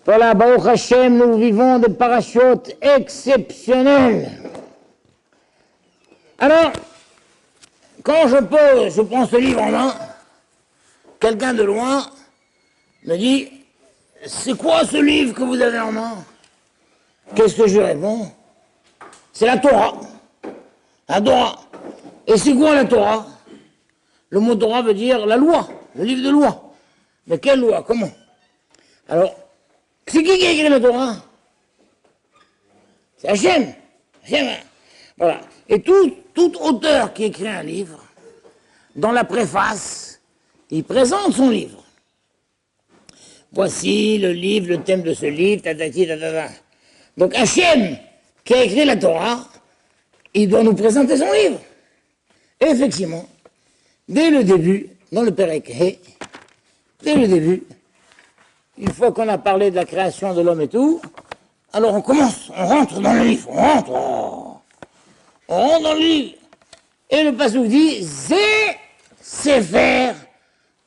Voilà, Baruch Hashem, nous vivons des parachutes exceptionnels. Alors, quand je prends ce livre en main, quelqu'un de loin me dit « C'est quoi ce livre que vous avez en main ?» Qu'est-ce que je réponds? C'est la Torah. La Torah. Et c'est quoi la Torah? Le mot Torah veut dire la loi, le livre de loi. Mais quelle loi? Comment? Alors, c'est qui a écrit la Torah? C'est Hachem. Hachem. Voilà. Et tout auteur qui écrit un livre, dans la préface, il présente son livre. Voici le livre, le thème de ce livre, tatati, tatata. Donc Hachem, qui a écrit la Torah, il doit nous présenter son livre. Et effectivement, dès le début, dans le Perek He, dès le début, une fois qu'on a parlé de la création de l'homme et tout, alors on commence, on rentre dans le livre, on rentre dans le livre. Et le passouk dit, Zé Sefer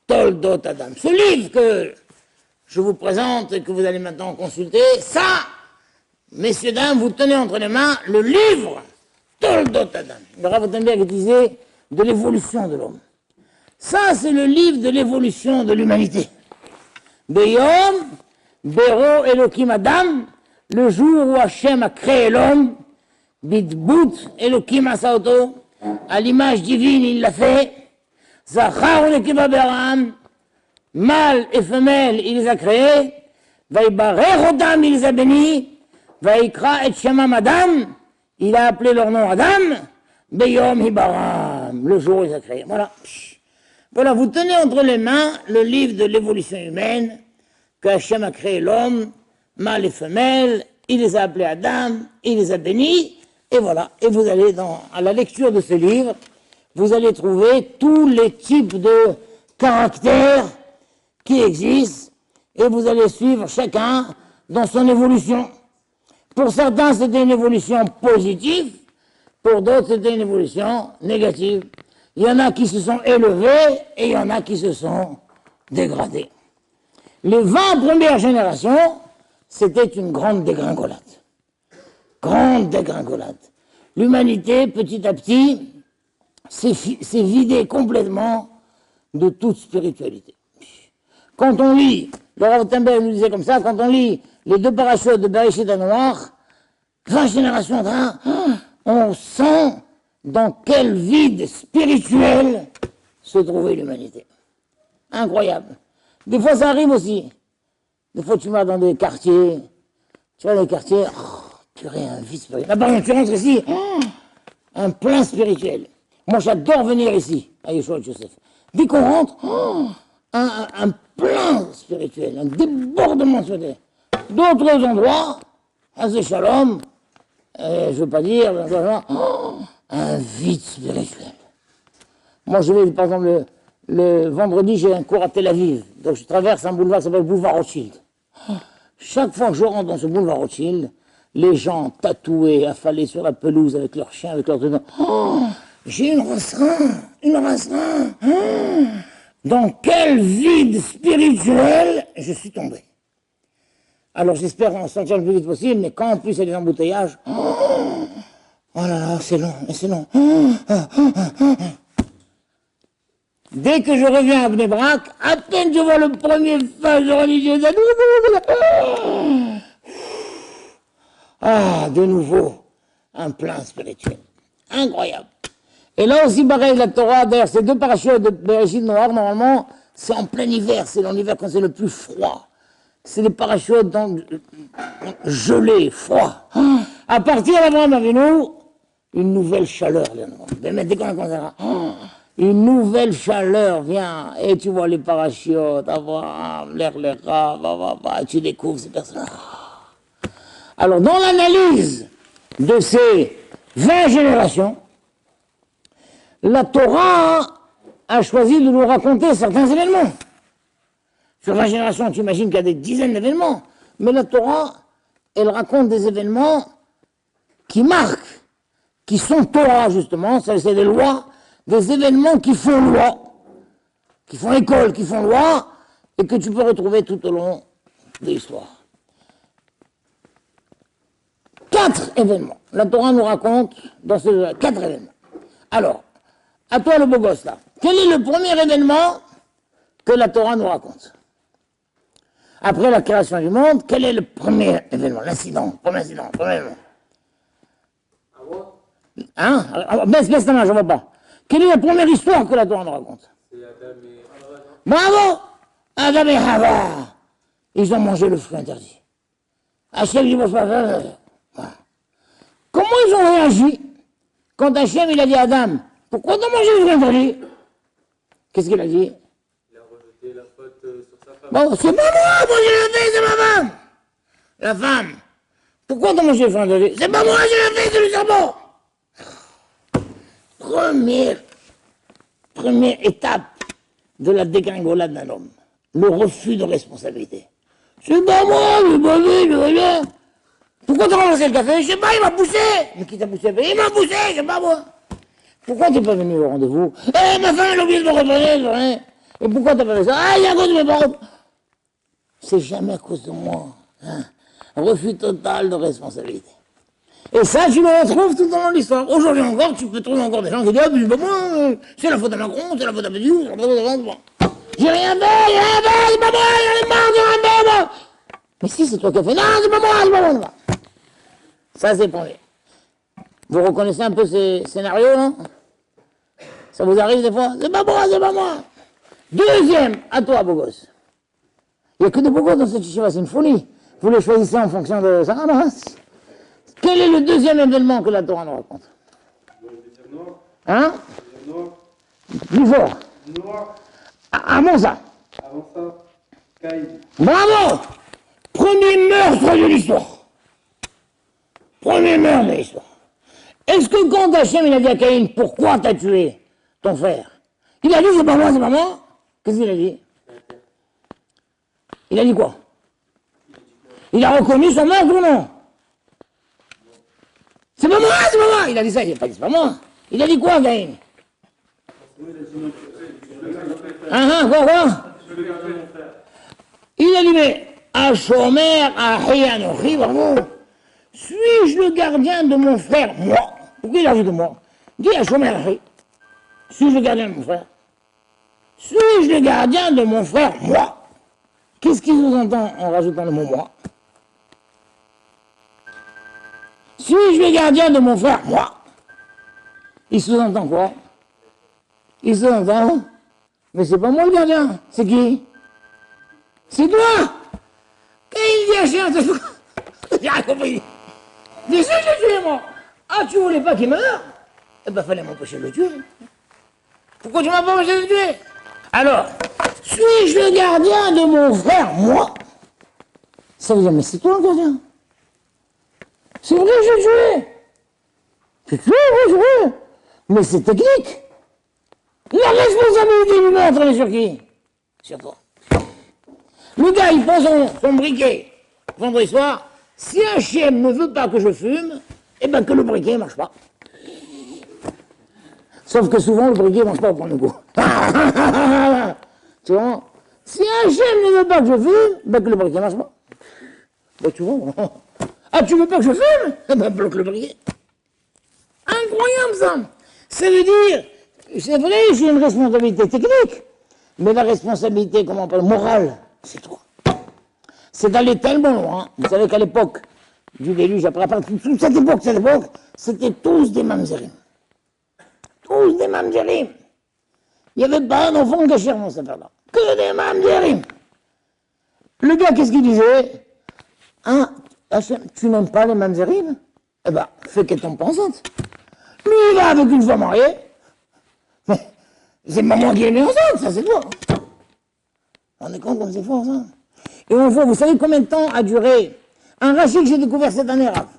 Toldot Adam. Ce livre que je vous présente et que vous allez maintenant consulter, ça, messieurs, dames, vous tenez entre les mains le livre Toldot Adam. Le Rav Rothenberg disait de l'évolution de l'homme. Ça, c'est le livre de l'évolution de l'humanité. Beyom, Bero Elohim Adam, le jour où Hachem a créé l'homme, Bidbout Elohim Asaoto, à l'image divine il l'a fait, Zachar Unekiva Beram, mâle et femelle il les a créés, Vaïbarer Odam il les a bénis, Vaïkra et Shemam Adam, il a appelé leur nom Adam, Beyom Hibaram, le jour où il les a créés. Voilà. Voilà, vous tenez entre les mains le livre de l'évolution humaine, que Hachem a créé l'homme, mâle et femelle, il les a appelés Adam, il les a bénis, et voilà. Et vous allez, à la lecture de ce livre, vous allez trouver tous les types de caractères qui existent, et vous allez suivre chacun dans son évolution. Pour certains, c'était une évolution positive, pour d'autres, c'était une évolution négative. Il y en a qui se sont élevés et il y en a qui se sont dégradés. Les 20 premières générations, c'était une grande dégringolade. Grande dégringolade. L'humanité, petit à petit, s'est vidée complètement de toute spiritualité. Quand on lit, le Rav Rothenberg nous disait comme ça, quand on lit les deux parachutes de Bereshit à Noir, 20 générations, on sent dans quel vide spirituel se trouvait l'humanité. Incroyable. Des fois, ça arrive aussi. Des fois, tu vas dans des quartiers, tu vas dans des quartiers, tu aurais un vide spirituel. Là, par exemple, tu rentres ici, un plein spirituel. Moi, j'adore venir ici, à Yeshua Joseph. Dès qu'on rentre, un plein spirituel, un débordement spirituel. D'autres endroits, c'est Shalom, je ne veux pas dire, un vide spirituel. Moi, je vais, par exemple, le vendredi, j'ai un cours à Tel Aviv. Donc, je traverse un boulevard qui s'appelle boulevard Rothschild. Chaque fois que je rentre dans ce boulevard Rothschild, les gens tatoués, affalés sur la pelouse avec leurs chiens, avec leurs trucs. J'ai une restreinte. Dans quel vide spirituel je suis tombé. Alors, j'espère en sortir le plus vite possible, mais quand en plus il y a des embouteillages, oh là là, c'est long, c'est long. Dès que je reviens à Bnei Brak, à peine je vois le premier phase religieux, de nouveau, un plein spirituel. Incroyable. Et là aussi, pareil, la Torah, d'ailleurs, ces deux parachutes de Bereshit Noir, normalement, c'est en plein hiver, c'est dans l'hiver quand c'est le plus froid. C'est des parachutes gelés, froids. À partir d'Abraham Avinu, une nouvelle chaleur vient. Dès qu'on a commencé une nouvelle chaleur vient, et tu vois les parachutes, Abraham, l'air, tu découvres ces personnages. Alors, dans l'analyse de ces 20 générations, la Torah a choisi de nous raconter certains événements. Sur 20 générations, tu imagines qu'il y a des dizaines d'événements, mais la Torah, elle raconte des événements qui marquent, qui sont Torah, justement, c'est des lois, des événements qui font loi, qui font école, qui font loi, et que tu peux retrouver tout au long de l'histoire. 4 événements. La Torah nous raconte dans ces 4 événements. Alors, à toi le beau gosse là, quel est le premier événement que la Torah nous raconte? Après la création du monde, quel est le premier événement? L'incident, premier événement. Hein? Baisse ta main, je ne vois pas. Quelle est la première histoire que la Torah nous raconte? C'est Adam et Hava. Bravo! Adam et Hava. Ils ont mangé le fruit interdit. Hachem dit, voilà. Comment ils ont réagi quand Hachem il a dit à Adam, pourquoi t'as mangé le fruit interdit? Qu'est-ce qu'il a dit? Il a rejeté la faute sur sa femme. Bon, c'est pas moi j'ai le fait, c'est ma femme. La femme. Pourquoi t'as mangé le fruit interdit? C'est pas moi, j'ai le fait, c'est le cerveau. Première étape de la dégringolade d'un homme, le refus de responsabilité. C'est pas moi, je pas vu, je rien. Pourquoi t'as ramassé le café? Je sais pas, il m'a poussé. Mais qui t'a poussé? Il m'a poussé, c'est pas moi. Pourquoi t'es pas venu au rendez-vous? Eh, ma femme, elle a oublié de me reprendre, rien. Et pourquoi t'as pas fait ça? Ah, il y a à cause de mes parents. C'est jamais à cause de moi. Hein. Refus total de responsabilité. Et ça, tu le retrouves tout au long de l'histoire. Aujourd'hui encore, tu peux trouver encore des gens qui disent, ah, mais moi, c'est la faute à Macron, c'est la faute à Bédiou, c'est la faute à moi. J'ai rien fait, c'est pas moi, j'en ai marre, j'ai rien fait, moi. Mais si, c'est toi qui as fait, non, c'est pas moi. Ça, c'est le premier. Vous reconnaissez un peu ces scénarios, non? Ça vous arrive des fois? C'est pas moi. Deuxième, à toi, beau gosse. Il n'y a que des beaux gosses dans cette yeshiva, c'est une folie. Vous les choisissez en fonction de ça, non? Quel est le deuxième événement que la Torah nous raconte? Hein? Plus fort. Avant ça, Caïn. Bravo! Premier meurtre de l'histoire. Est-ce que quand Hachem il a dit à Caïn, pourquoi t'as tué ton frère? Il a dit, c'est pas moi. Qu'est-ce qu'il a dit? Il a dit quoi? Il a reconnu son meurtre ou non? C'est pas moi. Il a dit ça, il n'a pas dit c'est pas moi. Il a dit quoi, Caïn? Quoi? Il a dit, mais Ashomer, Ahiyanochi, bravo. Suis-je le gardien de mon frère? Moi. Pourquoi il a dit de moi? Il dit Ashomer, Ahi. Suis-je le gardien de mon frère? Suis-je le gardien de mon frère? Moi. Qu'est-ce qu'il sous-entend en rajoutant le mot moi? Suis-je le gardien de mon frère? Moi. Il sous-entend quoi? Il sous-entend, mais c'est pas moi le gardien, c'est qui? C'est toi! Quand il dit à Cher, j'ai rien compris. Mais si je tué moi! Ah, tu voulais pas qu'il meure? Eh ben, fallait m'empêcher de le tuer. Pourquoi tu m'as pas empêché de le tuer? Alors, suis-je le gardien de mon frère? Moi? Ça veut dire, mais c'est toi le gardien. C'est vrai, j'ai tué. J'ai tué. Mais c'est technique. La responsabilité du meurtre, elle est sur qui? Sur toi. Le gars, il prend son briquet vendredi soir. Si un chien ne veut pas que je fume, eh ben que le briquet ne marche pas. Sauf que souvent, le briquet ne marche pas au premier coup. Tu vois? Si un chien ne veut pas que je fume, ben que le briquet ne marche pas. Ben tu vois? Ah, tu veux pas que je fume? Eh ben bloque le briquet. Incroyable ça. Ça veut dire, c'est vrai, j'ai une responsabilité technique, mais la responsabilité, comment on parle, morale, c'est toi. C'est d'aller tellement loin. Vous savez qu'à l'époque du déluge, après toute cette époque, c'était tous des mamzerim. Tous des mamzerim. Il n'y avait pas un enfant caché dans cette affaire-là. Que des mamzerim. Le gars, qu'est-ce qu'il disait? Hein, Hachem, tu n'aimes pas les mamzerim? Eh ben, fais qu'elle tombe pas enceinte. Lui, il va avec une femme mariée. Mais c'est pas moi qui l'ai mis enceinte, ça c'est toi. On est compte comme c'est fort, ça. Et on voit, vous savez combien de temps a duré un rachis que j'ai découvert cette année, Raph?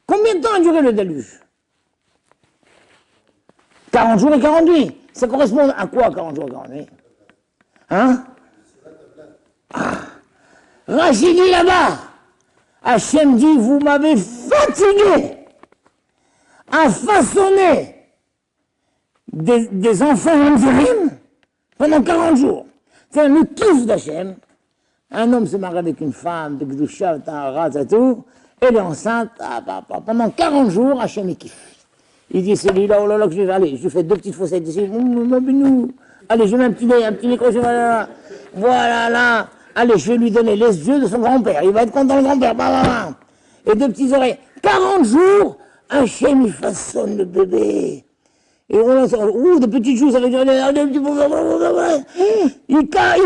Combien de temps a duré le déluge? 40 jours et 40 nuits. Ça correspond à quoi, 40 jours et 40 nuits? Hein? Rachid dit là-bas, Hachem dit, vous m'avez fatigué à façonner des enfants mamzerim pendant 40 jours. C'est le kiff d'Hachem. Un homme se marie avec une femme, de Gdusha, Tahara, et tout, Elle est enceinte, pendant 40 jours, Hachem il kiffe. Il dit, celui-là, oh là là, que je vais aller, je lui fais 2 petites fossettes ici, allez, je mets un petit micro, voilà là, allez, je vais lui donner les yeux de son grand-père, il va être content le grand-père, et 2 petites oreilles. 40 jours, Hachem il façonne le bébé. Et on a des petites joues, ça veut dire, il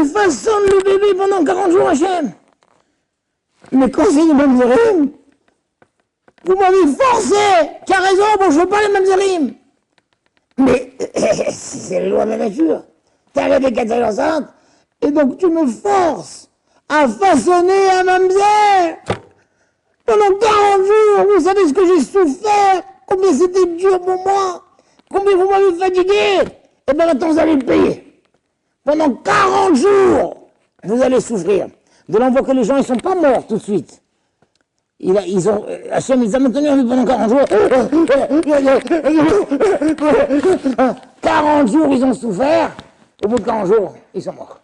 façonne le bébé pendant 40 jours, Hachem. Mais quand c'est les mamzerim, vous m'avez forcé, tu as raison, bon, je veux pas les mamzerim. Mais c'est les lois de la nature. Tu as arrêté quand tu es enceinte, et donc tu me forces à façonner un mamzer. Pendant 40 jours, vous savez ce que j'ai souffert, combien c'était dur pour moi, combien vous m'avez fatigué. Eh bien maintenant vous allez le payer. Pendant 40 jours, vous allez souffrir. De là on voit que les gens, ils ne sont pas morts tout de suite. Hachem, ils ont maintenu pendant 40 jours. 40 jours, ils ont souffert. Au bout de 40 jours, ils sont morts.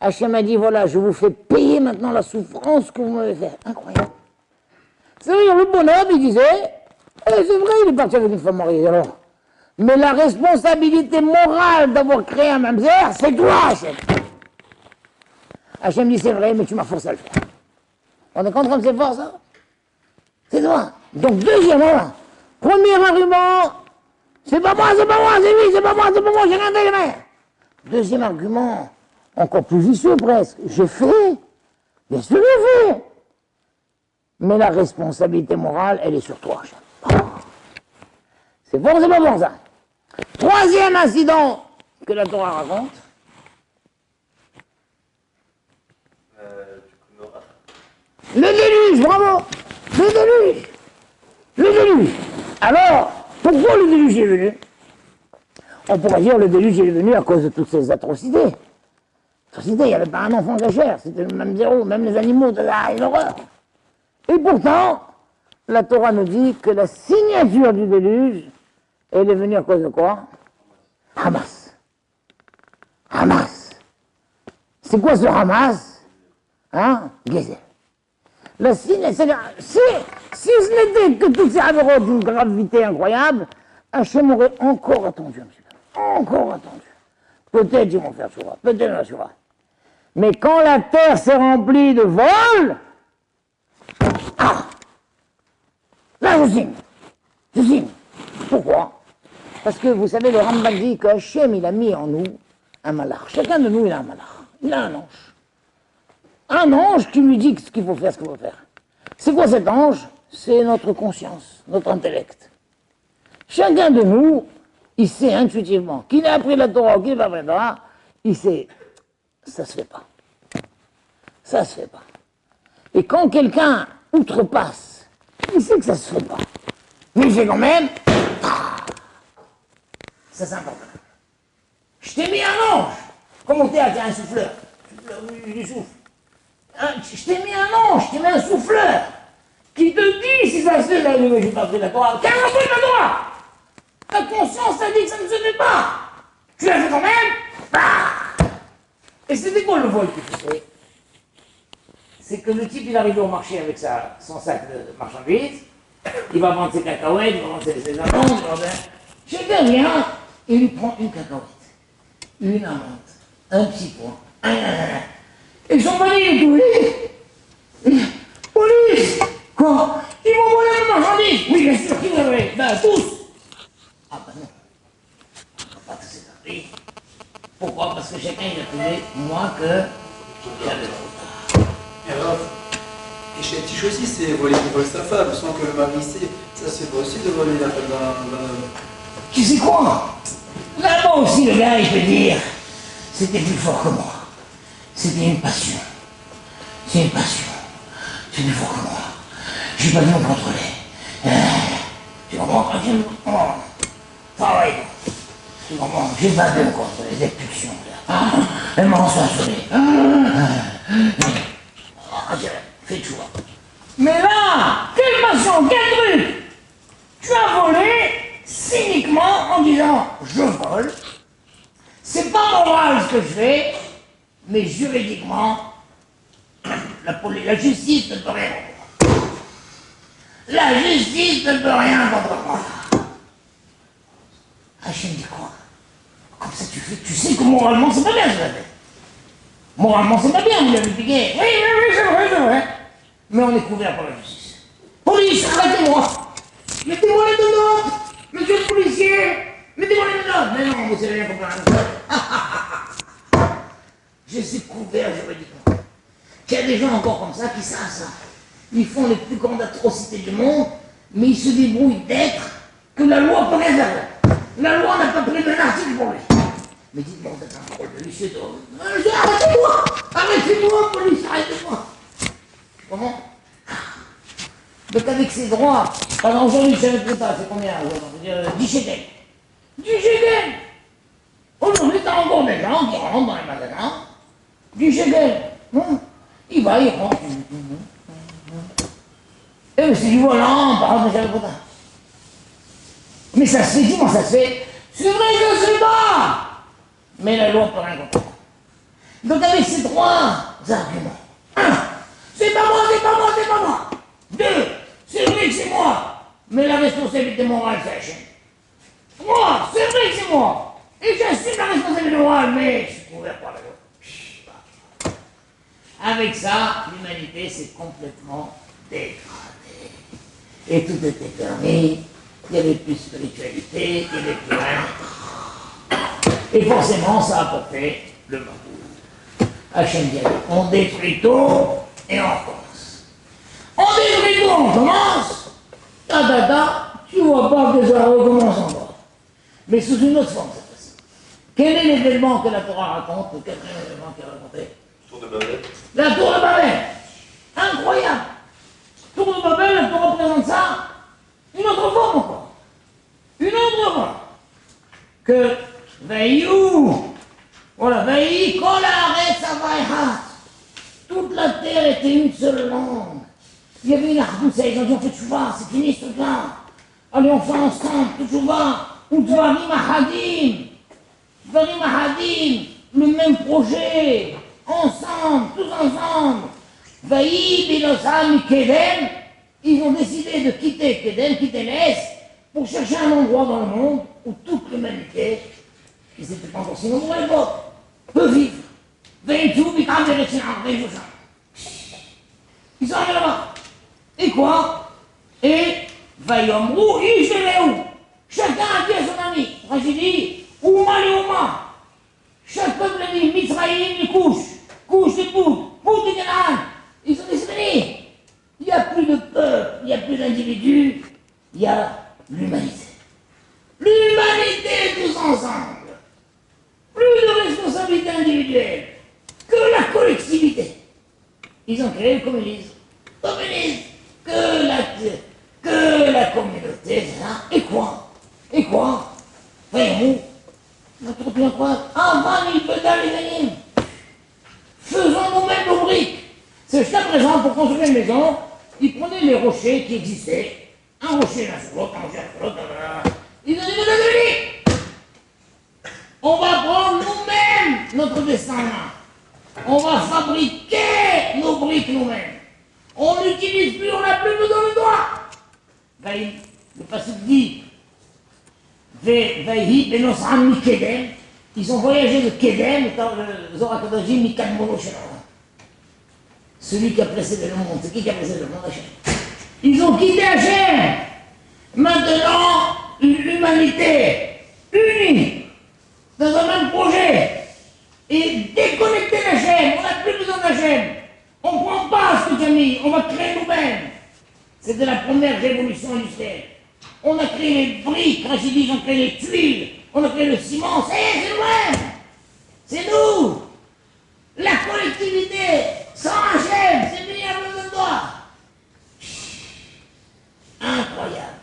Hachem a dit, voilà, je vous fais payer maintenant la souffrance que vous m'avez faite. Incroyable. C'est vrai, le bonhomme, il disait, c'est vrai, il est parti avec une femme mariée, alors. Mais la responsabilité morale d'avoir créé un mamzer, c'est toi, Hachem. Hachem dit, c'est vrai, mais tu m'as forcé à le faire. On est contre comme c'est fort, ça? C'est toi. Donc, deuxièmement, premier argument, c'est pas moi, c'est lui, c'est pas moi, j'ai rien fait, les mains. Deuxième argument, encore plus vicieux presque, j'ai fait, bien sûr j'ai fait. Mais la responsabilité morale, elle est sur toi, Hachem. C'est bon, c'est pas bon, ça. Troisième incident que la Torah raconte. Le déluge, bravo. Le déluge. Alors, pourquoi le déluge est venu? On pourrait dire le déluge est venu à cause de toutes ces atrocités. Il n'y avait pas un enfant cachère, c'était le même zéro, même les animaux, c'était une horreur. Et pourtant, la Torah nous dit que la signature du déluge, elle est venue à cause de quoi? Hamas. C'est quoi ce Hamas? Hein? Gezer. La signature, si ce n'était que toutes ces avérotes d'une gravité incroyable, Hachem aurait encore attendu un petit peu. Encore attendu. Peut-être ils vont faire Shura, peut-être la Shura. Mais quand la terre s'est remplie de vols, là je signe. Pourquoi? Parce que vous savez, le Rambam dit que Hachem, il a mis en nous un malach. Chacun de nous, il a un malach. Il a un ange. Un ange qui lui dit ce qu'il faut faire, ce qu'il faut faire. C'est quoi cet ange? C'est notre conscience, notre intellect. Chacun de nous, il sait intuitivement qu'il a appris la Torah ou qu'il n'a pas appris la Torah, il sait, ça se fait pas. Ça se fait pas. Et quand quelqu'un outrepasse, il sait que ça se fait pas. Mais il fait quand même, ça c'est important. Je t'ai mis un ange. Comme au théâtre, il y a un souffleur. Il souffle. Je t'ai mis un ange, je t'ai mis un souffleur qui te dit si ça se fait, là, je n'ai pas pris la Torah. Quelle a pris la Torah? Ta conscience t'a dit que ça ne se fait pas. Tu l'as fait quand même. Et c'était quoi le vol que tu sais? C'est que le type, il arrive au marché avec son sac de marchandises, il va vendre ses cacahuètes, il va vendre ses amandes, chacun vient, et il prend une cacahuète, une amande, un petit point, et son panier est tout. Police! Quoi? Ils m'ont volé le marchandise! Oui, bien sûr qu'ils l'ont volé. Ben, tous! Ah ben non. On va pas tous être pris. Pourquoi? Parce que chacun il a trouvé moins que j'avais trop tard. Et alors, et chez Tiche aussi, c'est voler qui vole sa femme, sans que le mari sait. Ça se fait aussi de voler la femme d'un homme. Tu sais quoi? Là-bas aussi, le gars, il peut dire, c'était plus fort que moi. C'était une passion. C'est une passion. C'est plus fort que moi. Je n'ai pas dû me contrôler. Tu comprends? Pareil. Tu comprends? J'ai pas dû me contrôler. Les pulsions. Elles m'ont censuré. Fais tout. Mais là, quelle passion, quel truc! Tu as volé cyniquement en disant je vole. C'est pas moral ce que je fais, mais juridiquement, la justice ne peut rien. La justice ne peut rien contre moi. Hachem dit quoi? Comme ça tu sais que moralement c'est pas bien ce que fait. Moralement c'est pas bien, vous l'avez piqué. Oui, c'est vrai, c'est vrai. Mais on est couvert par la justice. Police, arrêtez-moi. Mettez-moi les menottes. Monsieur le policier, mettez-moi les menottes. Mais non, vous savez rien comprendre. Je suis couvert juridiquement. Il y a des gens encore comme ça qui savent ça. Ils font les plus grandes atrocités du monde, mais ils se débrouillent d'être que la loi peut rien faire. La loi n'a pas pris d'un article pour lui. Mais dites-moi, vous êtes un drôle de lycée de... Arrêtez-moi! Arrêtez-moi, police, arrêtez-moi! Comment? Donc avec ses droits, par exemple aujourd'hui, je ne sais pas, c'est combien? On va dire 10 shekels. 10 shekels! Aujourd'hui, t'as encore des gens qui rentrent dans les magasins. 10 shekels. Il va, il rentre. Et c'est du volant, par exemple, j'avais pas. Mais ça se fait, dis-moi, ça se fait. C'est vrai que je sais pas. Mais la loi peut rien comprendre. Donc avec ces trois arguments. 1. C'est pas moi, c'est pas moi, c'est pas moi. 2. C'est vrai que c'est moi. Mais la responsabilité morale, c'est Hachem. 3. C'est vrai que c'est moi. Et j'assume la responsabilité morale, mais je suis couvert par la loi. Avec ça, l'humanité s'est complètement dégradée. Et tout était permis. Il n'y avait plus de spiritualité, il n'y avait plus rien. Et forcément, ça a apporté le mal. Hachem dit, on détruit tout et on recommence. On détruit tout, on commence. Tu vois pas que ça recommence encore. Mais sous une autre forme cette fois-ci. Quel est l'événement que la Torah raconte, le quatrième événement qu'elle a raconté? Tour de Babel. La tour de Babel. Incroyable. Tour de Babel, la Torah représente ça. Une autre forme encore. Une autre forme. Que Veillou, voilà, Veillou, toute la terre était une seule langue. Il y avait une ardousse, ils ont dit on fait tchouva, c'est fini ce truc-là. Allez, on fait ensemble, tchouva, ou Dvarim Ahadim. Dvarim Ahadim, le même projet, ensemble, tous ensemble. Veillou, Binosam, Kedem, ils ont décidé de quitter Kedem, quitter l'Est, pour chercher un endroit dans le monde où toute l'humanité, ils n'étaient pas encore si nombreux à l'époque, peut vivre. Ils sont arrivés là-bas. Et quoi? Et Vayomrou, Isheleu. Chacun a dit à son ami. Rachid dit, Ouma les Ouma. Chaque peuple a dit, Mizraïm, les couches, les poudres, poudres de Canaan. Ils ont dit, c'est fini. Il n'y a plus de peuple, il n'y a plus d'individus, il y a l'humanité. L'humanité tous ensemble. Plus de responsabilité individuelle que la collectivité. Ils ont créé le communisme. Que la communauté, ça. Et quoi? Voyons-nous, notre bien quoi? Avant, il peut d'aller gagner. Faisons nous-mêmes nos briques. C'est jusqu'à présent, pour construire une maison, ils prenaient les rochers qui existaient. Un rocher l'un sur l'autre, un rocher sur l'autre. Ils ont dit, vous avez dit, on va prendre nous-mêmes notre destin là. On va fabriquer nos briques nous-mêmes. On n'utilise plus, on n'a plus besoin de doigts. Le passage dit, Vehi Benosram Mikedem, ils ont voyagé de Kedem, le Zohar Kadosh Mikad Mono Shalom. Celui qui a précédé le monde, c'est qui a précédé le monde? Hachem. Ils ont quitté Hachem. Maintenant, l'humanité unie dans un même projet et déconnectée d'Hachem. On n'a plus besoin d'Hachem. On ne prend pas ce que tu as mis, on va créer nous-mêmes. C'était la première révolution industrielle. On a créé les briques, Rachid dit, on a créé les tuiles, on a créé le ciment, c'est nous-mêmes. C'est nous. La collectivité, sans Hachem, c'est fini à besoin de toi. Incroyable.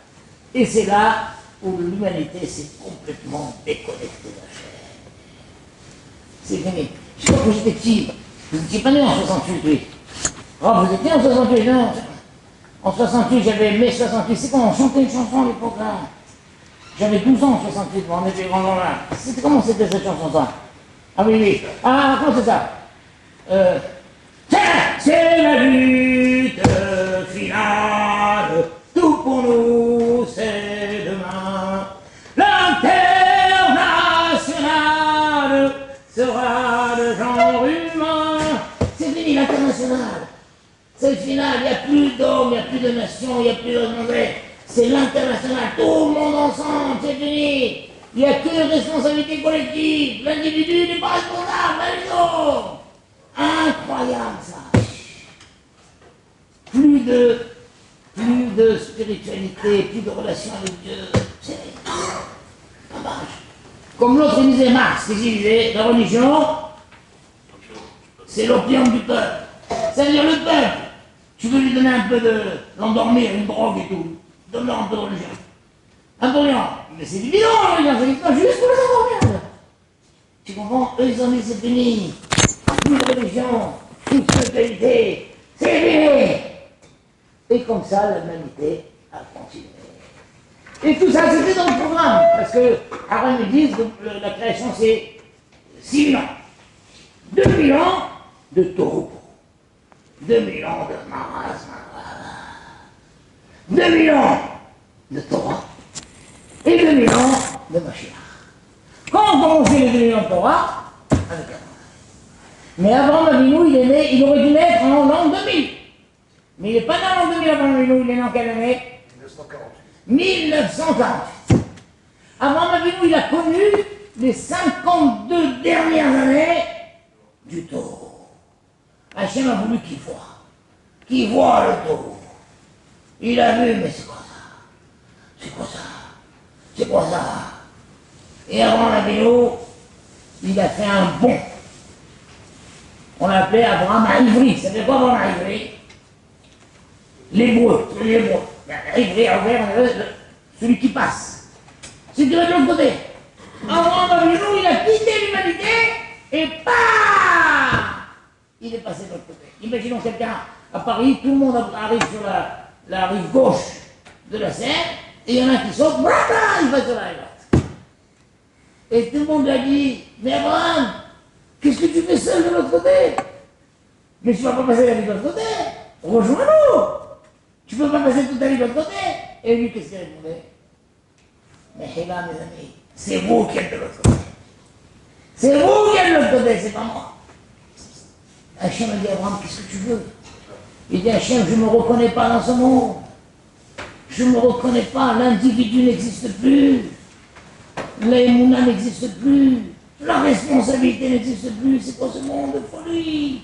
Et c'est là où l'humanité s'est complètement déconnectée d'Hachem. C'est fini. Je crois que j'étais petit. Vous n'étiez pas né en 68, oui. Oh, vous étiez en 68, non? En 68, j'avais mai 68. C'est quand on chantait une chanson à l'époque là? J'avais 12 ans en 68, on était grands là. C'était comment c'était cette chanson-là? Ah oui, oui. Ah, comment c'est ça? C'est la lutte finale. Tout c'est le final, il n'y a plus d'hommes, il n'y a plus de nations, il n'y a plus de monde. C'est l'international, tout le monde ensemble, c'est fini. Il n'y a que responsabilité collective, l'individu n'est pas responsable, mais les autres. Incroyable ça. Plus de spiritualité, plus de relation avec Dieu. C'est dommage. Comme l'autre disait Marx, qui disait, la religion, c'est l'opium du peuple. Ça veut dire le peuple. Tu veux lui donner un peu de l'endormir, une drogue et tout. Donne-leur un peu de religion. Un peu rien. Mais c'est évident, la religion, c'est pas juste pour les endormir. Tu comprends? Eux, ils ont dit, c'est fini. Plus de religion, plus de spiritualité. C'est fini. Et comme ça, l'humanité a continué. Et tout ça, c'était dans le programme. Parce que, avant, ils disent que la création, c'est 6 000 ans. 2000 ans de taureau. 2000 ans de marasme. 2000 ans de Torah. Et 2000 ans de Mashiach. Quand on commençait les 2000 ans de Torah, avec Abraham. Mais Abraham Avinu, il est né, il aurait dû naître en l'an 2000. Mais il n'est pas né en l'an 2000, Abraham Avinu, il est né en quelle année? 1948. Abraham Avinu, il a connu les 52 dernières années du taureau. Hachem a voulu qu'il voit le taureau. Il a vu, mais c'est quoi ça? C'est quoi ça? C'est quoi ça? Et Abraham Avinu, il a fait un bond. On l'appelait Abraham à Ivry. Ça fait quoi Abraham à Ivry? L'hébreu. Ivry, celui qui passe. Celui qui va de l'autre côté. Abraham Avinu, il a quitté l'humanité et paf! Il est passé de l'autre côté. Imaginons quelqu'un à Paris, tout le monde arrive sur la rive gauche de la Seine, et il y en a qui saute, il va sur la rive droite. Et tout le monde lui a dit, mais Abraham, qu'est-ce que tu fais seul de l'autre côté? Mais tu ne vas pas passer la vie de l'autre côté. Rejoins-nous. Tu ne peux pas passer toute ta vie de l'autre côté. Et lui, qu'est-ce qu'il répondait? Mais là, mes amis, c'est vous qui êtes de l'autre côté. C'est vous qui êtes de l'autre côté, c'est pas moi. Hachem a dit à Abraham, qu'est-ce que tu veux? Il dit, Hachem, je ne me reconnais pas dans ce monde. Je ne me reconnais pas, l'individu n'existe plus. L'aïmouna n'existe plus. La responsabilité n'existe plus. C'est quoi ce monde de folie?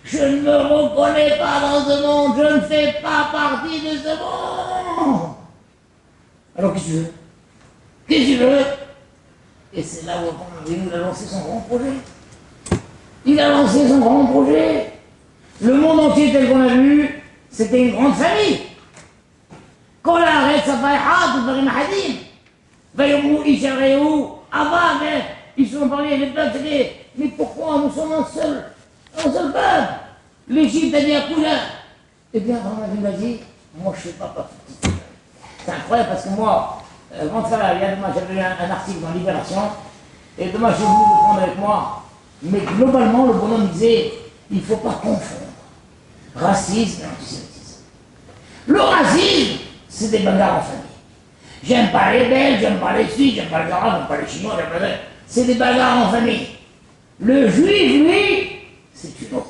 Je ne me reconnais pas dans ce monde. Je ne fais pas partie de ce monde. Alors qu'est-ce que tu veux? Qu'est-ce que tu veux? Et c'est là où il a lancé son grand projet. Il a lancé son grand projet. Le monde entier tel qu'on a vu, c'était une grande famille. Kol haaretz ha'vayhat u'dvarim ahadim. Vayomru ish harehu ava, mais ils se sont parlé, les peuples, c'était, mais pourquoi nous sommes un seul peuple? L'Égypte a dit à Koula. Eh bien, Abraham a dit, moi je ne fais pas partie. C'est incroyable parce que moi, avant ça, il y a demain, j'avais lu un article dans Libération, et demain j'ai voulu le prendre avec moi. Mais globalement, le bonhomme disait, il ne faut pas confondre racisme et antisémitisme. Le racisme, c'est des bagarres en famille. J'aime pas les Belges, j'aime pas les Suisses, j'aime pas les Arabes, j'aime pas les Chinois, j'aime pas les... C'est des bagarres en famille. Le Juif, lui, c'est une autre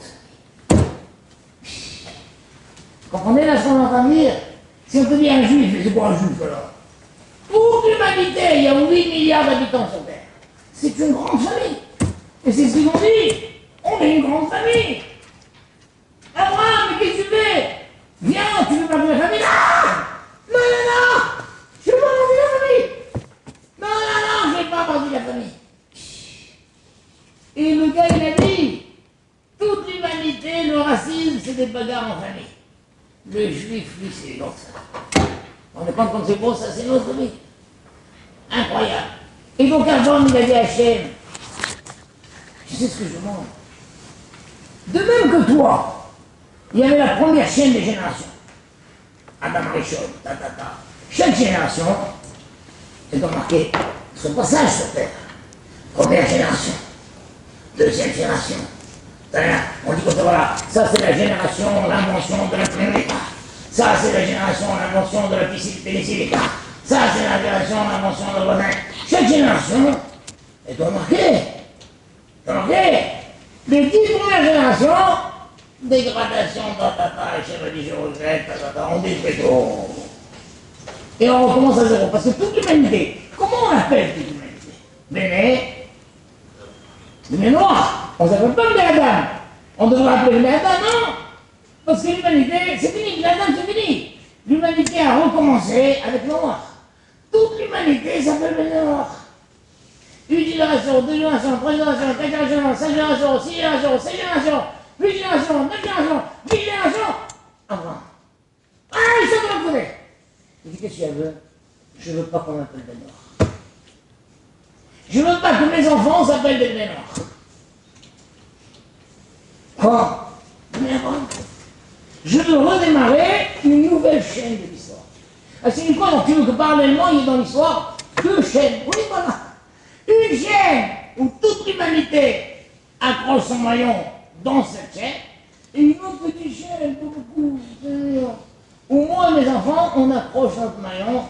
famille. Vous comprenez là ce qu'on est en train de dire? Si on te dit un Juif, c'est quoi un Juif alors? Pour l'humanité, il y a 8 milliards d'habitants sur Terre. C'est une grande famille. Et c'est ce qu'ils ont dit. On est une grande famille. Abraham, mais qu'est-ce que tu fais? Viens, tu veux parler de la famille? Non, non, non, non. Je veux pas parler de la famille. Non, non, non, je ne vais pas parler de la famille. Et le gars, il a dit, toute l'humanité, le racisme, c'est des bagarres en famille. Le juif, lui, c'est une autre famille. On est compte comme c'est beau, ça, c'est une autre famille. Incroyable. Et donc, Abraham, il a dit à Hachem, tu sais ce que je demande? De même que toi, il y avait la première chaîne des générations. Adam Rishon, ta. Chaque génération est marqué son passage sur Terre. Première génération, deuxième génération. On dit que voilà, ça c'est la génération, l'invention de la pneumatique. Ça c'est la génération, l'invention de la pénicilline. Ça c'est la génération, l'invention de la bonne. Chaque génération est remarquée. Les 10 premières générations, dégradation, Hachem a dit je regrette, on détruit tout. Et on recommence à zéro, parce que toute l'humanité, comment on appelle toute l'humanité? Béné noir, on ne s'appelle pas Béné Adam. On devrait appeler Béné Adam, non? Parce que l'humanité, c'est fini, Béné Adam, c'est fini. L'humanité a recommencé avec Noir. Toute l'humanité s'appelle Béné Noir. Une génération, deux générations, trois générations, quatre générations, cinq générations, six générations, sept générations, huit générations, neuf générations, 10 générations. Enfin. Ah, ils sont de l'autre côté. Je dis, qu'est-ce qu'elle veut? Je ne veux pas qu'on m'appelle Ben Noir. Je ne veux pas que mes enfants s'appellent des Ben Noirs. Quoi? Je veux redémarrer une nouvelle chaîne de l'histoire. Ah, c'est une quoi? Donc tu veux que parallèlement il y ait dans l'histoire deux chaînes? Oui, voilà. Une chaîne où toute l'humanité accroche son maillon dans cette chaîne, et une autre petite chaîne, beaucoup, où moi et mes enfants, on accroche notre maillon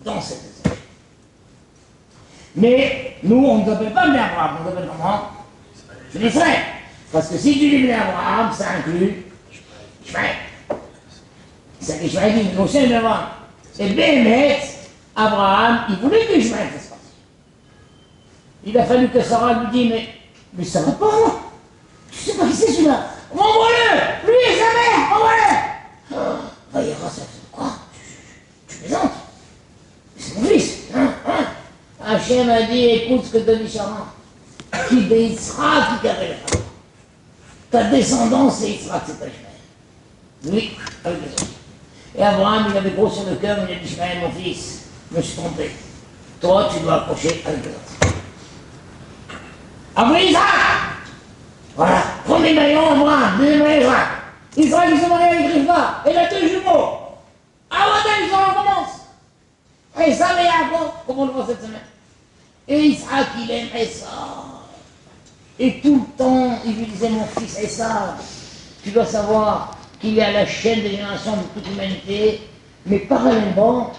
dans cette chaîne. Mais nous, on ne s'appelle pas Bnei Abraham, on s'appelle comment? C'est l'Israël. Parce que si tu dis Bnei Abraham, ça inclut Ishmaël. C'est l'Ishmaël qui nous aussi Bnei Abraham. Et Béhémet, Abraham, il voulait que Ishmaël fasse partie. Il a fallu que Sarah lui dise, mais ça va pas, moi. Tu sais pas qui c'est celui-là? Renvoie-le! Lui et sa mère, renvoie-le! Vaillera, ça fait quoi? Tu plaisantes? C'est mon fils, hein? Hachem a dit, écoute ce que te dit Sarah. Qui béissera, qui carrera. Ta descendance, c'est Yitzhak, c'est pas Ishmaël. Oui, avec les autres. Et Abraham, il avait gros sur le cœur, il a dit, Ishmaël, mon fils, je me suis trompé. Toi, tu dois approcher avec les autres. Après Isaac! Voilà, premier maillon, Abraham, deuxième maillon, Isaac. Israël, il se marie avec Rivka, et il a deux jumeaux. Ah, voilà, ils en commence. Et ça, mais Yaakov, comme on le voit cette semaine. Et Isaac, il aime Esav. Et tout le temps, il lui disait, mon fils Esav, tu dois savoir qu'il est à la chaîne des générations de toute l'humanité, mais parallèlement,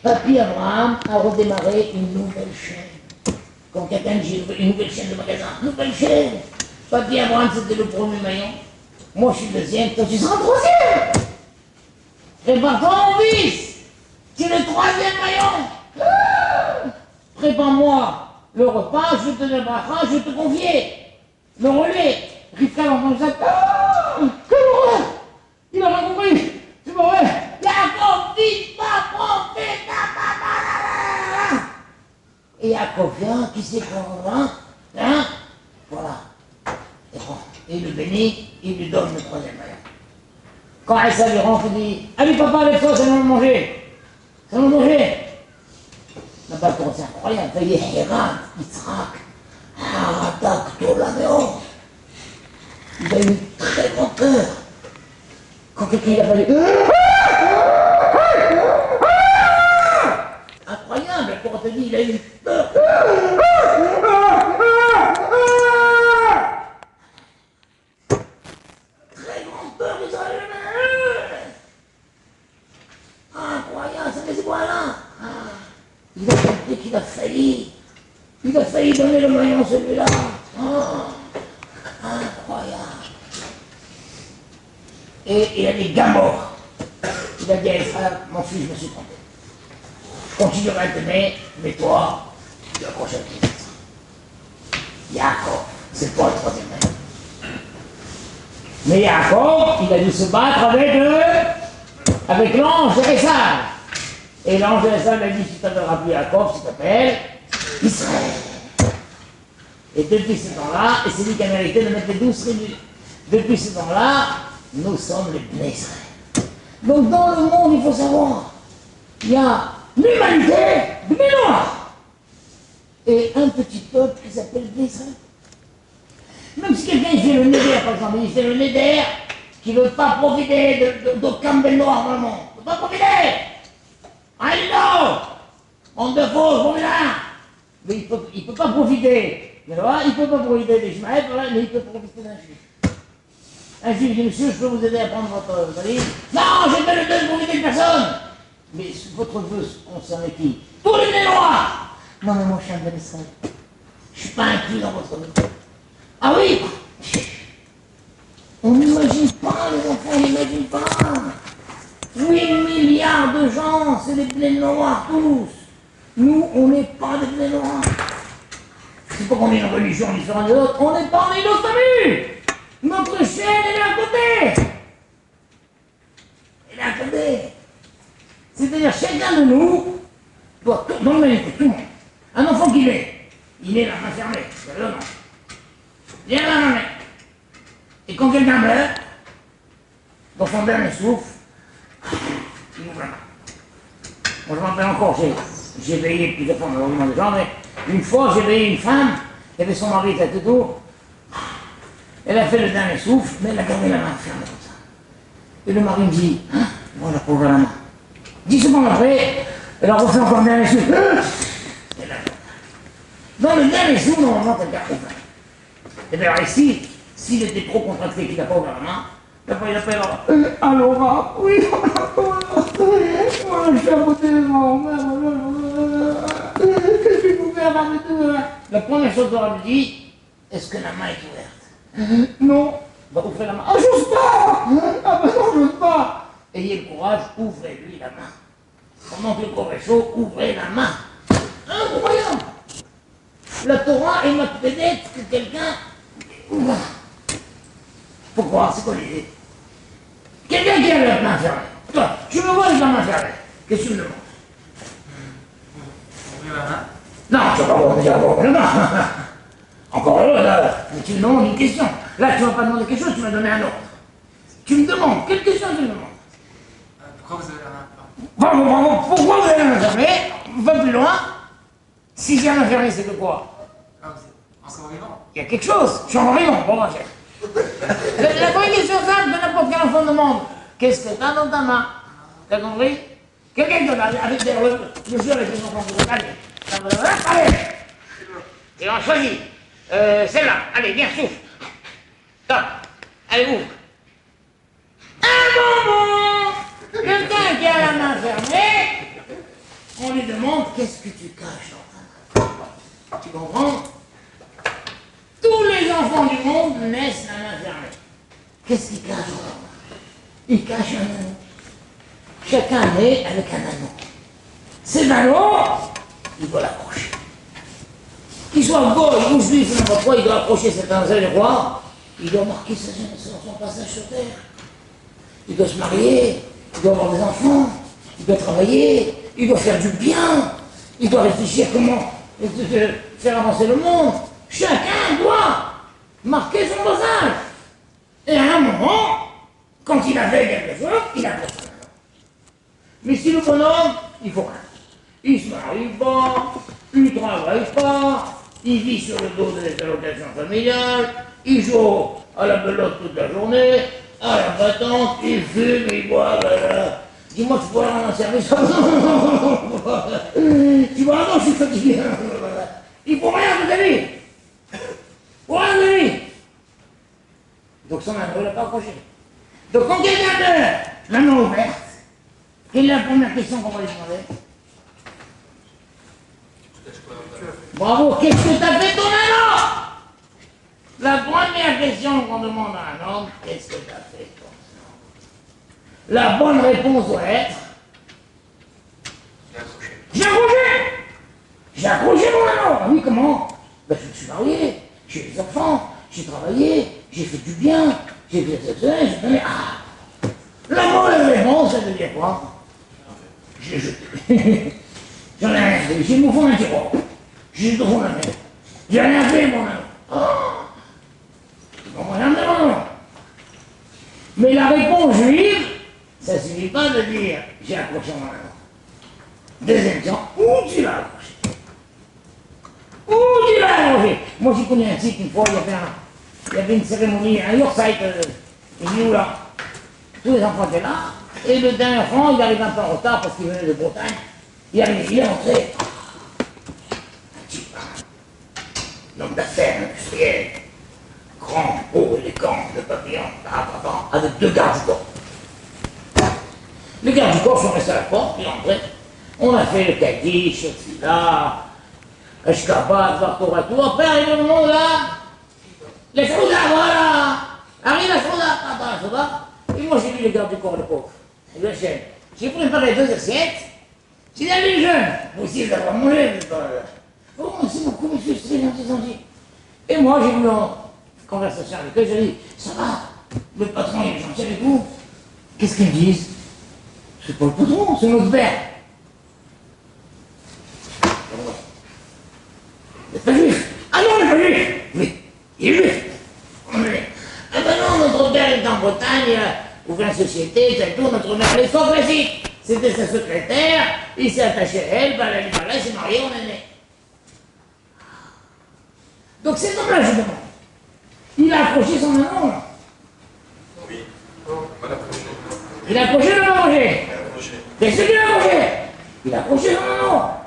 papy Abraham a redémarré une nouvelle chaîne. Quand quelqu'un dit une nouvelle chaîne de magasin, nouvelle chaîne. Papy Abraham, c'était le premier maillon. Moi, je suis le deuxième, toi, tu seras le troisième. Prépare-toi, mon fils. Tu es le troisième maillon. Prépare-moi le repas, je te donne le bracha, je vais te confier. Le relais. Rivka l'entend ça. Quelle horreur. Il n'a pas compris. C'est pas vrai. Yaakov, vite, pas prophète. Et Yaakov vient, qui sait qu'on va, hein? Voilà. Et bon, il le bénit, il lui donne le troisième maillon. Quand Issa lui rentre, il dit, allez papa, lève-toi, c'est le moment de manger. C'est le moment de manger. Là-bas, c'est incroyable, il y a Héran, Yitzhak, Haradak, Tolameo. Il a eu très grand peur. Quand quelqu'un il a fallu... Incroyable, quand on te dit, il a eu peur. Très grande peur, Israël. Incroyable, ça fait ce quoi-là. Il a compris qu'il a failli. Il a failli donner le maillon, celui-là. Incroyable. Et il a dit Gamor. Il a dit à Israël, mon fils, je me suis trompé. Je continuerai à t'aimer, mais toi, tu accroches avec les autres. Yaakov, c'est toi le troisième maillon. Mais Yaakov, il a dû se battre avec l'ange de Esav. Et l'ange de Esav a dit, tu t'appelleras plus Yaakov, tu t'appelles Israël. Et depuis ce temps-là, et c'est lui qui a mérité de mettre les 12 tribus. Depuis ce temps-là, nous sommes les Bnei Israël. Donc dans le monde, il faut savoir, il y a l'humanité, Bnei Noach, et un petit peuple qui s'appelle Bnei Israël. Même si quelqu'un fait le Néder, par exemple, il fait le Néder, qui ne veut pas profiter d'aucun Ben Noach dans le monde. Il ne veut pas profiter. Allô, honte de fausse, bon là. Mais il ne peut pas profiter. Il ne peut pas profiter d'Ishmaël, mais il peut profiter d'un juif. Un juif dit, monsieur, je peux vous aider à prendre votre valise? Non, j'ai pas le vœu de profiter de personne. Mais votre vœu concerne qui? Tous les Bnei Noach. Non, mais moi, je suis un Ben Israël. Je ne suis pas inclus dans votre vœu. Ah oui? On n'imagine enfants, on n'imagine pas. 8 milliards de gens, c'est des blés noirs tous. Nous, on n'est pas des blés noirs. C'est pas qu'on est une religion différente des autres, on n'est pas en Indo-Samu. Notre chaîne, elle est à côté. Elle est à côté. C'est-à-dire, chacun de nous doit tout, dans le même écoute, tout le monde. Un enfant qui naît, il est la main fermée, c'est le nom. Il est la main. Et quand quelqu'un meurt, dans son dernier souffle, il ouvre la main. Moi, je m'en rappelle encore, j'ai veillé plusieurs fois dans le monde des gens, mais une fois, j'ai veillé une femme, il y avait son mari qui était tout. Elle a fait le dernier souffle, mais elle a gardé la main fermée comme ça. Et le mari me dit, hein, voilà, pour ouvrir la main. 10 secondes après, elle a refait encore le dernier souffle. Et là, dans le dernier souffle, normalement, quelqu'un ouvre. Et bien ici, s'il était trop contracté qu'il n'a pas ouvert la main, il appelle alors, oui, moi je suis à côté de mon qu'est-ce que vous faire avec tout? La première chose qu'on lui dit, est-ce que la main est ouverte? Non. Bah ouvrez la main. Ah, j'ose pas. Ah ben non, j'ose pas. Ayez le courage, ouvrez-lui la main. Pendant que le corps est chaud, ouvrez la main. Incroyable. La Torah est notre peut-être que quelqu'un ouvre. Pourquoi? C'est quoi l'idée? Quelqu'un qui a la main fermée. Toi, tu me vois avec la main fermée. Qu'est-ce que tu me demandes? Ouvrir la main. Non, tu vas pas déjà ouvrir la main. Encore heureux, là, tu me demandes une question. Là, tu ne vas pas demander quelque chose, tu m'as donné un ordre. Tu me demandes, quelle question tu me demandes? Pourquoi vous avez la main fermée? Pourquoi vous avez la main fermée? Va plus loin. Si j'ai la main fermée, c'est que quoi? Ah, vous êtes encore vivant? Il y a quelque chose. Je suis encore vivant. Bon, moi, la première question simple que n'importe quel enfant demande. Qu'est-ce que t'as dans ta main? T'as compris? Quelqu'un qui donne avec des je joue avec les enfants. Allez. Et on choisit. Celle-là. Allez, viens, souffle. Top. Allez, ouvre. Un moment. Quelqu'un qui a la main fermée, on lui demande qu'est-ce que tu caches dans ta main. Tu comprends? Tous les enfants du monde naissent la main fermée. Qu'est-ce qu'ils cachent dans leur main? Ils cachent un anneau. Chacun naît avec un anneau. Cet anneau, il doit l'accrocher. Qu'il soit goy ou juif, n'importe quoi, il doit accrocher cet anneau, vous voir. Il doit marquer son passage sur terre. Il doit se marier, il doit avoir des enfants, il doit travailler, il doit faire du bien, il doit réfléchir comment faire avancer le monde. Chacun doit marquer son passage. Et à un moment, quand il a fait quelque chose, il a fait son anneau. Mais si le bonhomme, il faut rien. Il se marie pas, il ne travaille pas, il vit sur le dos des allocations familiales, il joue à la belote toute la journée, à la battante, il fume, il boit, dis-moi, tu pourrais rendre un service? Tu vois, non, je suis fatigué. Il faut rien de ta vie. Pour rien de lui. Donc son anneau, il n'a pas accroché. Donc quand quelqu'un meurt, l'anneau ouvert, quelle est la première question qu'on va lui demander? Bravo, qu'est-ce que t'as fait ton anneau? La première question qu'on demande à un homme, qu'est-ce que t'as fait ton anneau? La bonne réponse doit être... J'ai accroché. J'ai accroché mon anneau. Ah oui, comment? Ben, je me suis marié, j'ai des enfants, j'ai travaillé, j'ai fait du bien, j'ai fait ça, j'ai donné... Ah! La mauvaise réponse, ça veut dire quoi? J'ai jeté. J'en ai rien fait, j'ai mis au fond d'un tiroir. J'ai jeté au fond de la mer. J'ai rien fait, mon anneau. Oh! On va rien me demander. Mais la réponse juive, ça ne suffit pas de dire j'ai accroché mon anneau. Deuxième question, où tu l'as accroché? Où tu l'as accroché? Moi j'ai connu un site une fois, il y avait une cérémonie, un Yorkshire, il dit où là? Tous les enfants étaient là, et le dernier enfant, il arrive un peu en retard parce qu'il venait de Bretagne. Il est rentré. Un type, un homme d'affaires, industriel, grand, haut, élégant, le papillon, avec 2 gardes du corps. Les gardes du corps sont restés à la porte, ils rentraient. On a fait le Kaddish, là, Ashkabat, Vartora, tout. Après arrive le moment là, les Souda, voilà. Arrive la Souda, attends, la Souda. Il Et moi, j'ai vu les gardes du corps, le pauvre. Et le chef. J'ai préparé 2 assiettes. J'ai dit, allez, les jeunes, vous aussi, vous allez manger. Oh, merci beaucoup, monsieur, c'est gentil. Et moi, j'ai eu en conversation avec eux, j'ai dit, ça va, le patron, il est gentil avec vous. Qu'est-ce qu'ils me disent? C'est pas le patron, c'est notre père. Vous n'êtes pas juif? Ah non, il n'est pas juif. Oui, il est juif. Ah ben non, notre père est en Bretagne, il a ouvert une société, c'est tout, notre mère, elle est fort classique. C'était sa secrétaire, il s'est attaché à elle, bah, elle a dit, il s'est marié, on est né. Donc cet homme-là, je demande, il a accroché son maman, là. Oui, non, pas l'approcher. Il a accroché le manger. Qu'est-ce qu'il a accroché? Il a accroché son maman.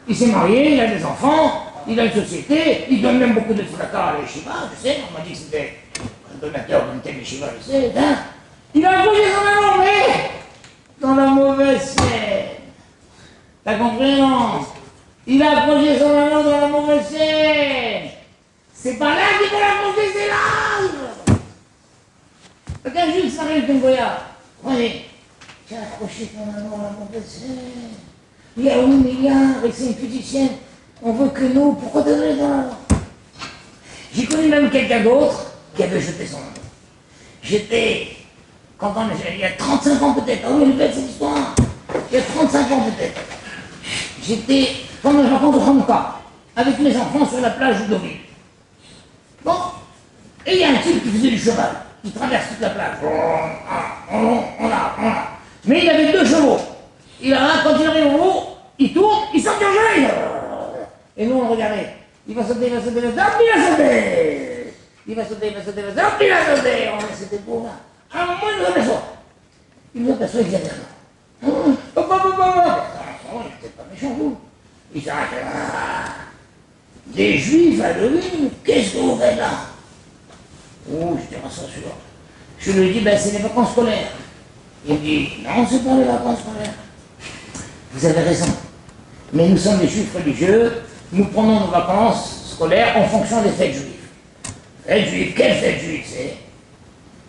Il s'est marié, il a des enfants, il a une société, il donne même beaucoup de tzedaka à l'Yeshiva, je sais, on m'a dit que c'était un donateur d'une telle Yeshiva, je sais, hein. Il a accroché son maman, mais dans la mauvaise scène. T'as compris, non? Il a accroché son maman dans la mauvaise scène. C'est pas là qu'il faut l'accrocher, c'est là. Regarde juste ça arrive comme Goya. Prenez, tu as accroché ton maman dans la mauvaise scène. Il y a 8 milliards et c'est une physicienne. On veut que nous, pourquoi te donner dans la... J'ai connu même quelqu'un d'autre qui avait jeté son maman. J'étais, il y a 35 ans peut-être, ah oui, elle est belle cette histoire. Il y a 35 ans peut-être. J'étais pendant les vacances de Hanouka, avec mes enfants sur la plage de Deauville. Bon, et il y a un type qui faisait du cheval, qui traverse toute la plage. On l'a. Mais il avait 2 chevaux. Il a un, quand il arrive au bout, il tourne, il saute en jeu. Et nous on le regardait. Il va sauter, il va sauter, il va sauter, il va sauter. Il va sauter, il va sauter, il va sauter, il va sauter. On laisse cette pauvre là. À un moment, il nous aperçoit. Il nous aperçoit exactement. Il n'était pas méchant, vous. Il s'arrête là. Des juifs à Levine, qu'est-ce que vous faites là? Oh, j'étais pas sûr. Je lui dis, ben c'est les vacances scolaires. Il me dit, non, c'est pas les vacances scolaires. Vous avez raison. Mais nous sommes des juifs religieux, nous prenons nos vacances scolaires en fonction des fêtes juives. Fêtes juives, quelle fête juive c'est?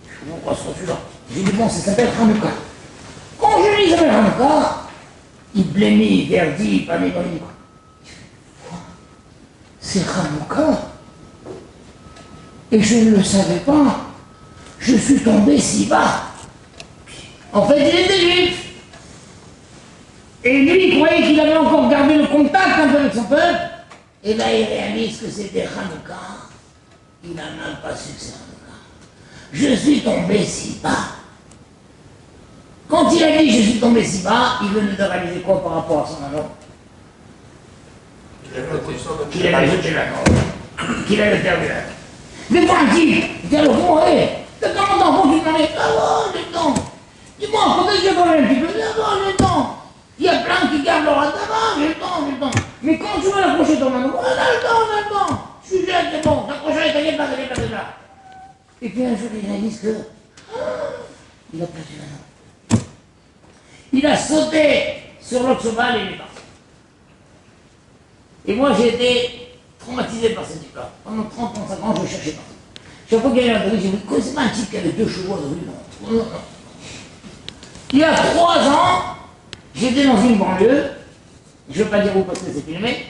Je vous crois sur celui-là. J'ai dit, bon, ça s'appelle Hanouka. Quand je lis ça s'appelle Hanouka, il blêmit, verdit, pas mémorie. C'est Hanouka. Et je ne le savais pas. Je suis tombé si bas. En fait, il était juif. Et lui, il croyait qu'il avait encore gardé le contact un peu avec son peuple. Et là, il réalise que c'était Hanouka. Il n'a même pas su que c'est Hanouka. Je suis tombé si bas. Quand il a dit je suis tombé si bas, il venait de réaliser quoi par rapport à son maman? Qu'il avait jeté la mort. Qu'il avait perdu la mort. Mais tranquille, il était au fond, hé, t'as comment t'en fous, tu te maries? Ah bon, j'ai le temps. Dis-moi, quand est-ce que j'ai quand même un petit peu? Ah bon, j'ai le temps. Il y a plein qui gardent leur attente, j'ai le temps. Mais quand tu vas l'accrocher ton maman, on a le temps. Je suis jeune, c'est bon, t'accrocheras, t'inquiète pas. Et puis un jour, il réalise que... il a perdu la main. Il a sauté sur l'autre cheval et il est parti. Et moi, j'ai été traumatisé par ce type-là. Pendant 30-35 ans, je le cherchais partout. Chaque fois qu'il y avait un truc, j'ai dit, c'est pas un type qui avait 2 chevaux de rue, non. Il y a 3 ans, j'étais dans une banlieue, je ne veux pas dire où parce que c'est filmé,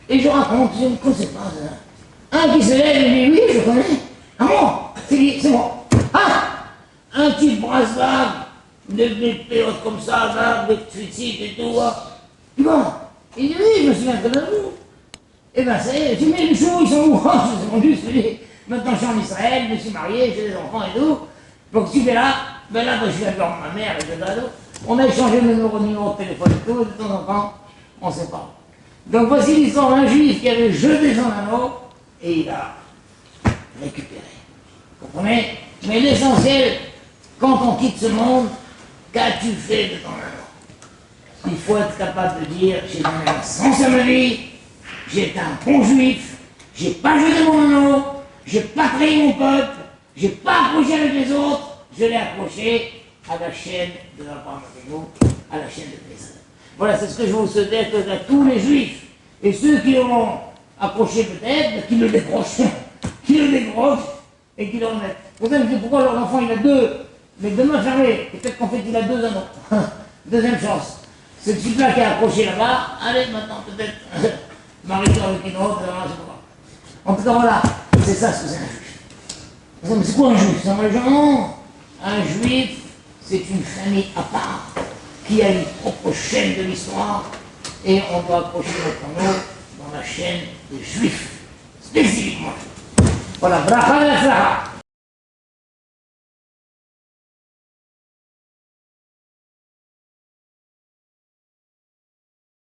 et je raconte, je ne connais pas ça. Un qui se lève et dit, oui, je connais. Ah bon, c'est moi. Ah, un type brasse-vague, des péotes comme ça, vague, des suicides et tout. Bon, il dit, oui, je me souviens très bien de vous. Eh ben ça y est, tu mets les chevaux, ils sont où? Je suis rendu, je dis, maintenant je suis en Israël, je me suis marié, j'ai des enfants et tout. Donc tu es là, ben là, je viens de voir ma mère et tout. On a échangé le numéro de téléphone et tout, de temps en temps, on ne sait pas. Donc voici l'histoire d'un juif qui avait jeté son anneau et il a récupéré. Vous comprenez? Mais l'essentiel, quand on quitte ce monde, qu'as-tu fait de ton anneau? Il faut être capable de dire, j'ai donné un sens à ma vie, j'étais un bon juif, j'ai pas jeté mon anneau, j'ai pas trahi mon peuple, j'ai pas accroché avec les autres, je l'ai accroché à la chaîne de la Parmesan, à la chaîne de Pessah. Voilà, c'est ce que je vous souhaite à tous les juifs. Et ceux qui l'auront accroché peut-être, qu'ils le décrochent, qu'ils le décrochent et qu'ils le remettent. Vous savez pourquoi leur enfant il a 2 Mais demain fermé, peut-être qu'en fait il a 2 anneaux. Deuxième chance. Ce type-là qui est accroché là-bas, allez maintenant peut-être, marie-toi avec une autre, je sais pas. En tout cas voilà, c'est ça ce que c'est un juif. Mais c'est quoi un juif? C'est un gens? Non. Un juif, c'est une famille à part, qui a une propre chaîne de l'histoire, et on doit accrocher notre anneau dans la chaîne des juifs, spécifiquement. Voilà, bracha de la